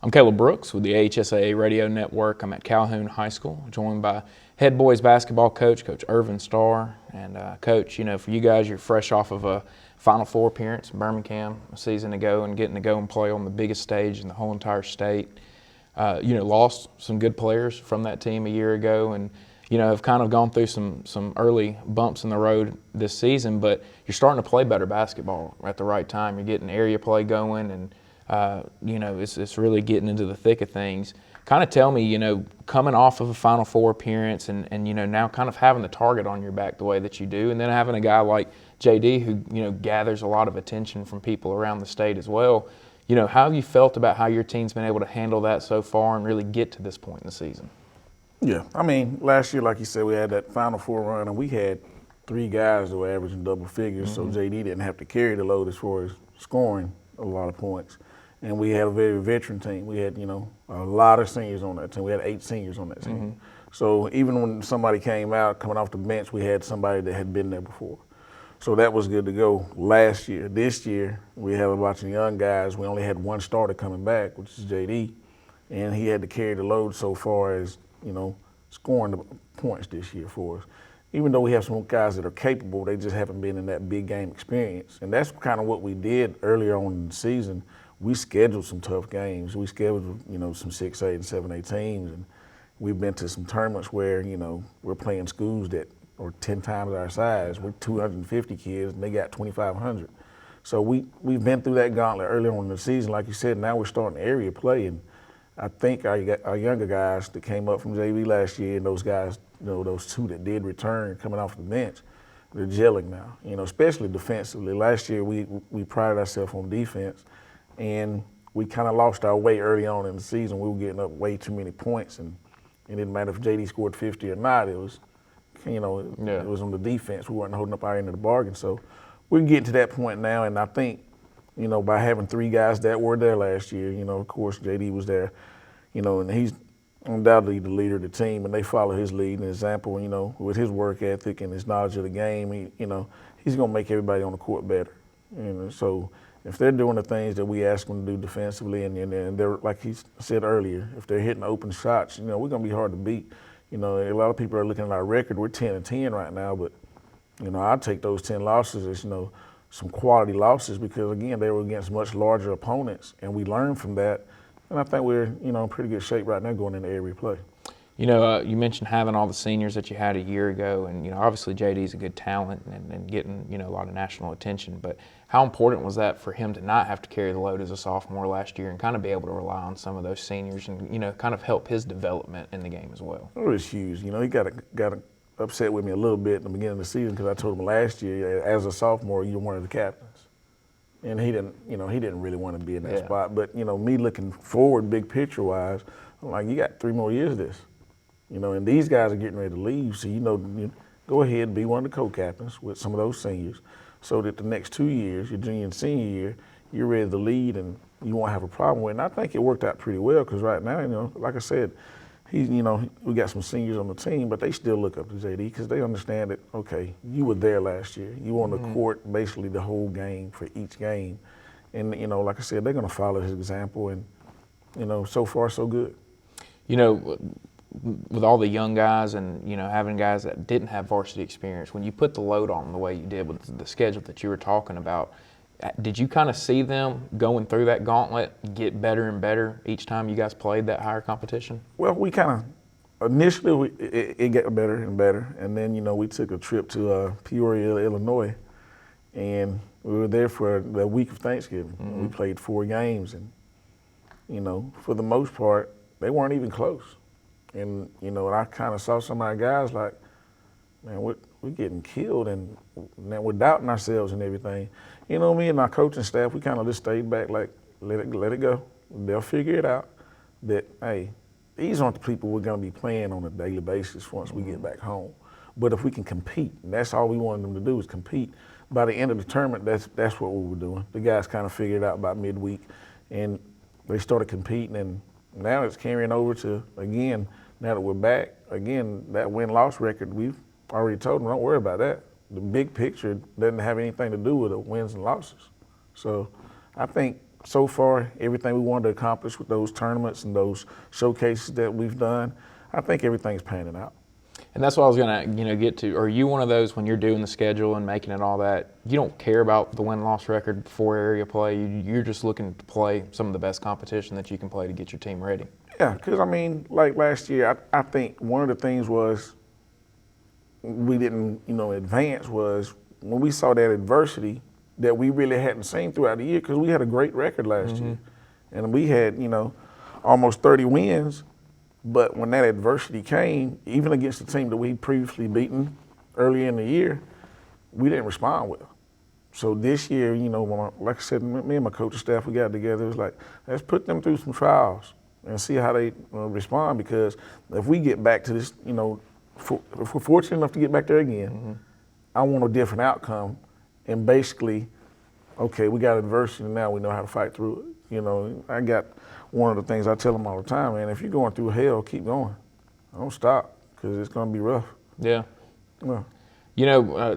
I'm Caleb Brooks with the AHSAA Radio Network. I'm at Calhoun High School, joined by head boys basketball coach, Coach Ervin Starr. And Coach, for you guys, you're fresh off of a Final Four appearance in Birmingham a season ago and getting to go and play on the biggest stage in the whole entire state. Lost some good players from that team a year ago and, have kind of gone through some early bumps in the road this season, but you're starting to play better basketball at the right time. You're getting area play going and, it's really getting into the thick of things. Kind of tell me, coming off of a Final Four appearance and now kind of having the target on your back the way that you do, and then having a guy like JD who, gathers a lot of attention from people around the state as well. How have you felt about how your team's been able to handle that so far and really get to this point in the season? Yeah, last year, like you said, we had that Final Four run, and we had 3 guys that were averaging double figures, so JD didn't have to carry the load as far as scoring a lot of points. And we had a very veteran team. We had, a lot of seniors on that team. We had 8 seniors on that team. So even when somebody came out, coming off the bench, we had somebody that had been there before. So that was good to go last year. This year, we have a bunch of young guys. We only had 1 starter coming back, which is JD, and he had to carry the load so far as, scoring the points this year for us. Even though we have some guys that are capable, they just haven't been in that big game experience. And that's kind of what we did earlier on in the season. We scheduled some tough games. We scheduled, some 6A and 7A teams, and we've been to some tournaments where, we're playing schools that are 10 times our size. We're 250 kids, and they got 2,500. So we've been through that gauntlet earlier on in the season. Like you said, now we're starting area play, and I think our younger guys that came up from JV last year and those guys, those 2 that did return coming off the bench, they're gelling now, especially defensively. Last year we prided ourselves on defense, and we kind of lost our way early on in the season. We were getting up way too many points, and it didn't matter if JD scored 50 or not. It was, it was on the defense. We weren't holding up our end of the bargain. So we're getting to that point now, and I think, by having 3 guys that were there last year, of course JD was there, and he's undoubtedly the leader of the team, and they follow his lead and example, with his work ethic and his knowledge of the game. He's going to make everybody on the court better. So if they're doing the things that we ask them to do defensively, and they're, like he said earlier, if they're hitting open shots, we're going to be hard to beat. A lot of people are looking at our record. We're 10-10 right now, but, I'll take those 10 losses as, some quality losses because, again, they were against much larger opponents, and we learned from that. And I think we're, in pretty good shape right now going into area play. You mentioned having all the seniors that you had a year ago, and obviously JD's a good talent and getting a lot of national attention. But how important was that for him to not have to carry the load as a sophomore last year and kind of be able to rely on some of those seniors and kind of help his development in the game as well? It was huge. He got upset with me a little bit in the beginning of the season because I told him last year, as a sophomore, you're one of the captains. And he didn't really want to be in that spot. But, me looking forward, big picture wise, I'm like, you got 3 more years of this. And these guys are getting ready to leave. So, go ahead and be one of the co-captains with some of those seniors so that the next 2 years, your junior and senior year, you're ready to lead and you won't have a problem with it. And I think it worked out pretty well because right now, like I said, we got some seniors on the team, but they still look up to JD because they understand that, okay, you were there last year. You were on the court basically the whole game for each game. And, like I said, they're going to follow his example and, so far so good. With all the young guys and, having guys that didn't have varsity experience, when you put the load on them the way you did with the schedule that you were talking about, did you kind of see them going through that gauntlet get better and better each time you guys played that higher competition? Well, we kind of, initially it got better and better. And then, we took a trip to Peoria, Illinois, and we were there for the week of Thanksgiving. We played 4 games and, for the most part, they weren't even close. And, and I kind of saw some of our guys like, man, we're getting killed and now we're doubting ourselves and everything. Me and my coaching staff, we kind of just stayed back like, let it go. They'll figure it out that, hey, these aren't the people we're going to be playing on a daily basis once we get back home. But if we can compete, and that's all we wanted them to do is compete. By the end of the tournament, that's what we were doing. The guys kind of figured it out by midweek, and they started competing, and now it's carrying over to, again, now that we're back, again, that win-loss record, we've already told them, don't worry about that. The big picture doesn't have anything to do with the wins and losses. So I think so far, everything we wanted to accomplish with those tournaments and those showcases that we've done, I think everything's panning out. And that's what I was gonna, get to. Are you one of those when you're doing the schedule and making it all that, you don't care about the win-loss record before area play? You're just looking to play some of the best competition that you can play to get your team ready. Yeah, because like last year, I think one of the things was we didn't, advance was when we saw that adversity that we really hadn't seen throughout the year, because we had a great record last year, and we had, almost 30 wins. But when that adversity came, even against the team that we previously beaten early in the year, we didn't respond well. So this year, like I said, me and my coaching staff, we got together. It was like, let's put them through some trials and see how they respond. Because if we get back to this, if we're fortunate enough to get back there again, I want a different outcome. And basically, okay, we got adversity, and now we know how to fight through it. I got one of the things I tell them all the time, man, if you're going through hell, keep going. Don't stop, because it's going to be rough. Yeah. Yeah.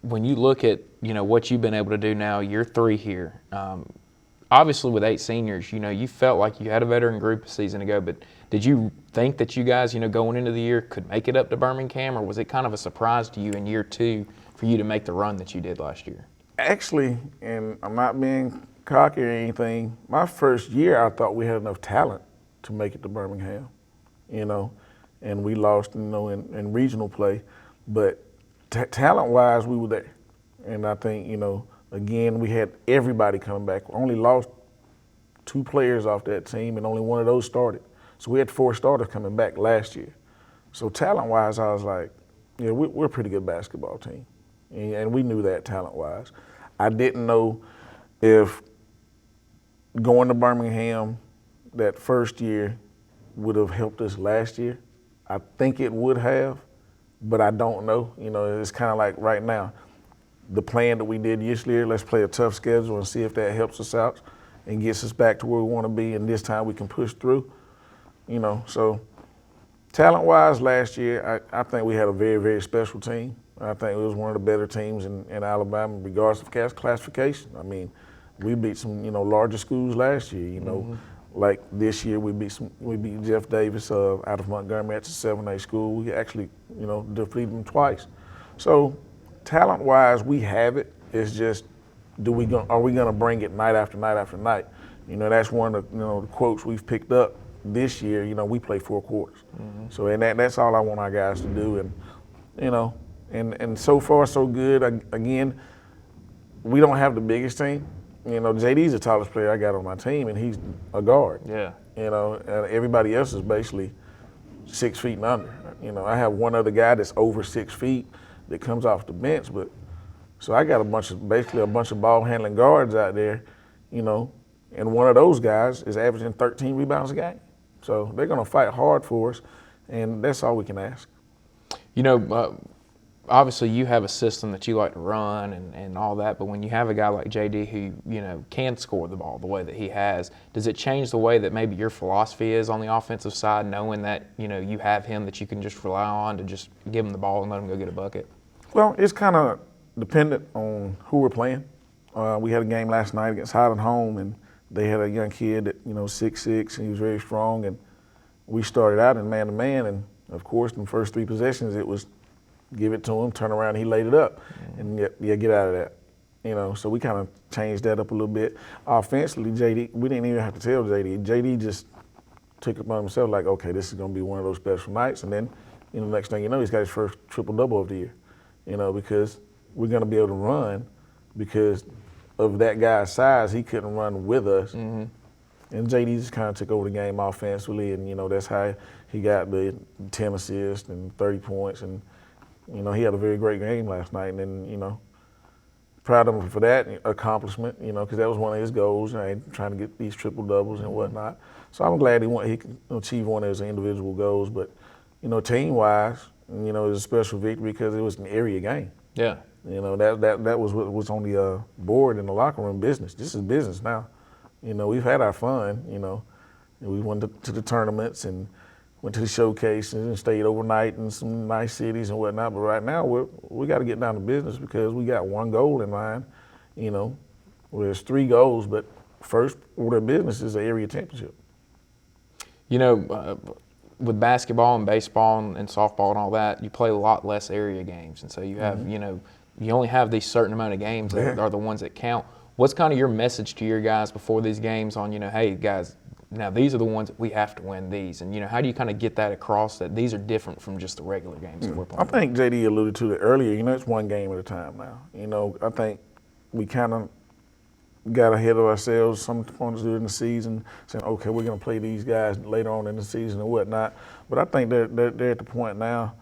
When you look at, what you've been able to do now, year 3 here, obviously with 8 seniors, you felt like you had a veteran group a season ago, but did you think that you guys, going into the year could make it up to Birmingham, or was it kind of a surprise to you in year 2 for you to make the run that you did last year? Actually, and I'm not being cocky or anything, my first year I thought we had enough talent to make it to Birmingham, and we lost, in regional play, but talent-wise we were there. And I think, again, we had everybody coming back. We only lost 2 players off that team, and only one of those started. So we had 4 starters coming back last year. So talent-wise, I was like, yeah, we're a pretty good basketball team. And we knew that talent-wise. I didn't know if going to Birmingham that first year would have helped us last year. I think it would have, but I don't know. It's kind of like right now, the plan that we did this year, let's play a tough schedule and see if that helps us out and gets us back to where we want to be, and this time we can push through. So talent-wise last year, I think we had a very, very special team. I think it was one of the better teams in Alabama, regardless of classification. We beat some, larger schools last year. Like this year, we beat Jeff Davis out of Montgomery. That's a 7A school. We actually, defeated them twice. So, talent-wise, we have it. It's just, are we gonna bring it night after night after night? That's one of the quotes we've picked up this year. We play 4 quarters. So, and that's all I want our guys to do. And so far so good. Again, we don't have the biggest team. JD's the tallest player I got on my team, and he's a guard. Yeah. And everybody else is basically 6 feet and under. I have one other guy that's over 6 feet that comes off the bench, so I got basically a bunch of ball handling guards out there, and one of those guys is averaging 13 rebounds a game. So they're gonna fight hard for us, and that's all we can ask. Obviously you have a system that you like to run and all that, but when you have a guy like JD who, can score the ball the way that he has, does it change the way that maybe your philosophy is on the offensive side, knowing that, you have him that you can just rely on to just give him the ball and let him go get a bucket? Well, it's kind of dependent on who we're playing. We had a game last night against Calhoun, and they had a young kid that, 6'6", and he was very strong, and we started out in man-to-man, and of course, in the first 3 possessions, it was give it to him, turn around, he laid it up, and get out of that. So we kind of changed that up a little bit. Offensively, JD, we didn't even have to tell JD. JD just took it upon himself, like, okay, this is going to be one of those special nights, and then, next thing you know, he's got his first triple-double of the year, because we're going to be able to run because of that guy's size. He couldn't run with us. And JD just kind of took over the game offensively, and, that's how he got the 10 assists and 30 points, and he had a very great game last night, and then, proud of him for that accomplishment, because that was one of his goals, trying to get these triple doubles and whatnot. So I'm glad he can achieve one of his individual goals, but, team-wise, it was a special victory because it was an area game. Yeah. That was what was on the board in the locker room. Business. This is business now. We've had our fun, and we went to the tournaments and went to the showcases and stayed overnight in some nice cities and whatnot. But right now, we got to get down to business because we got one goal in mind. Well, there's 3 goals, but first order of business is the area championship. You know, with basketball and baseball and softball and all that, you play a lot less area games. And so you have, you know, you only have these certain amount of games that are the ones that count. What's kind of your message to your guys before these games on, you know, hey, guys, now these are the ones that we have to win these? And, you know, how do you kind of get that across that these are different from just the regular games that we're playing? I think JD alluded to it earlier. You know, it's one game at a time now. You know, I think we kind of got ahead of ourselves some points during the season, saying, okay, we're going to play these guys later on in the season and whatnot. But I think they're at the point now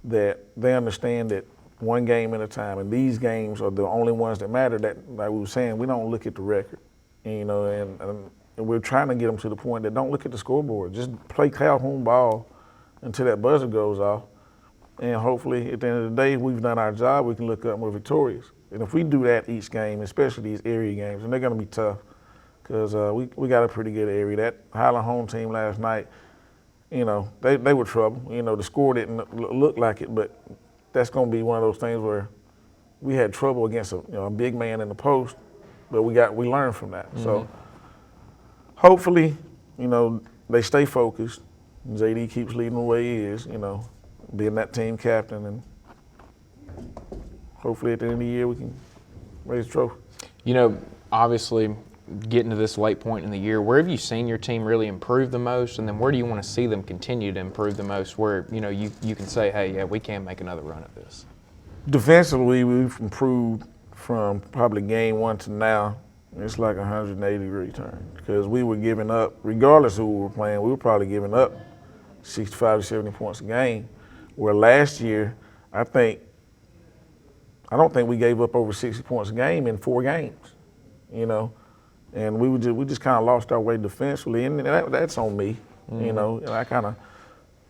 that they understand that one game at a time, and these games are the only ones that matter. That, like we were saying, we don't look at the record, you know, and we're trying to get them to the point that don't look at the scoreboard. Just play Calhoun ball until that buzzer goes off. And hopefully, at the end of the day, we've done our job. We can look up and we're victorious. And if we do that each game, especially these area games, and they're going to be tough because we got a pretty good area. That Highland home team last night, you know, they were trouble. You know, the score didn't look like it, but that's going to be one of those things where we had trouble against a big man in the post, but we learned from that. So hopefully, you know, they stay focused. JD keeps leading the way he is, you know, being that team captain, and hopefully at the end of the year we can raise a trophy. You know, obviously getting to this late point in the year, where have you seen your team really improve the most, and then where do you want to see them continue to improve the most where, you know, you can say, hey, yeah, we can make another run at this? Defensively, we've improved from probably game one to now. It's like a 180-degree turn because we were giving up, regardless of who we were playing, we were probably giving up 65 to 70 points a game, where last year, I don't think we gave up over 60 points a game in 4 games, you know, and we just kind of lost our way defensively, and that's on me, you know, and I kind of.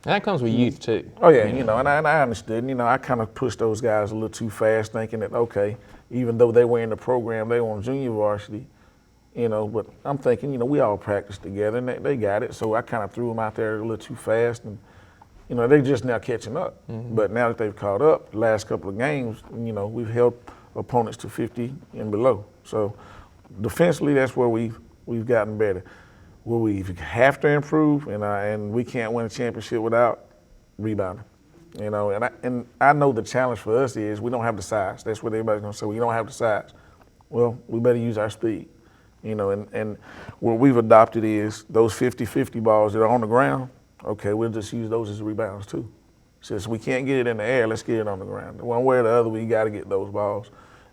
And that comes with youth too. Oh yeah, you know, and I understood. You know, I kind of pushed those guys a little too fast, thinking that okay, even though they were in the program, they were on junior varsity, you know. But I'm thinking, you know, we all practiced together, and they got it. So I kind of threw them out there a little too fast, and you know, they're just now catching up. But now that they've caught up, the last couple of games, you know, we've held opponents to 50 and below. So defensively, that's where we've gotten better. Will we have to improve, and we can't win a championship without rebounding, you know. And I know the challenge for us is we don't have the size. That's what everybody's gonna say. We don't have the size. Well, we better use our speed, you know. And what we've adopted is those 50-50 balls that are on the ground. Okay, we'll just use those as rebounds too. Since we can't get it in the air, let's get it on the ground. One way or the other, we got to get those balls,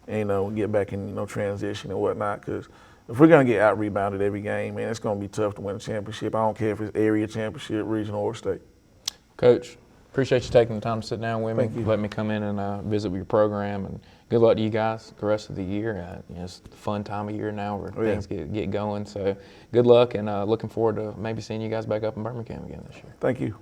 and, you know, get back in, you know, transition and whatnot. Because if we're going to get out-rebounded every game, man, it's going to be tough to win a championship. I don't care if it's area championship, regional, or state. Coach, appreciate you taking the time to sit down with me. Thank you. Let me come in and visit with your program. And good luck to you guys the rest of the year. You know, it's a fun time of year now where things get going. So good luck, and looking forward to maybe seeing you guys back up in Birmingham again this year. Thank you.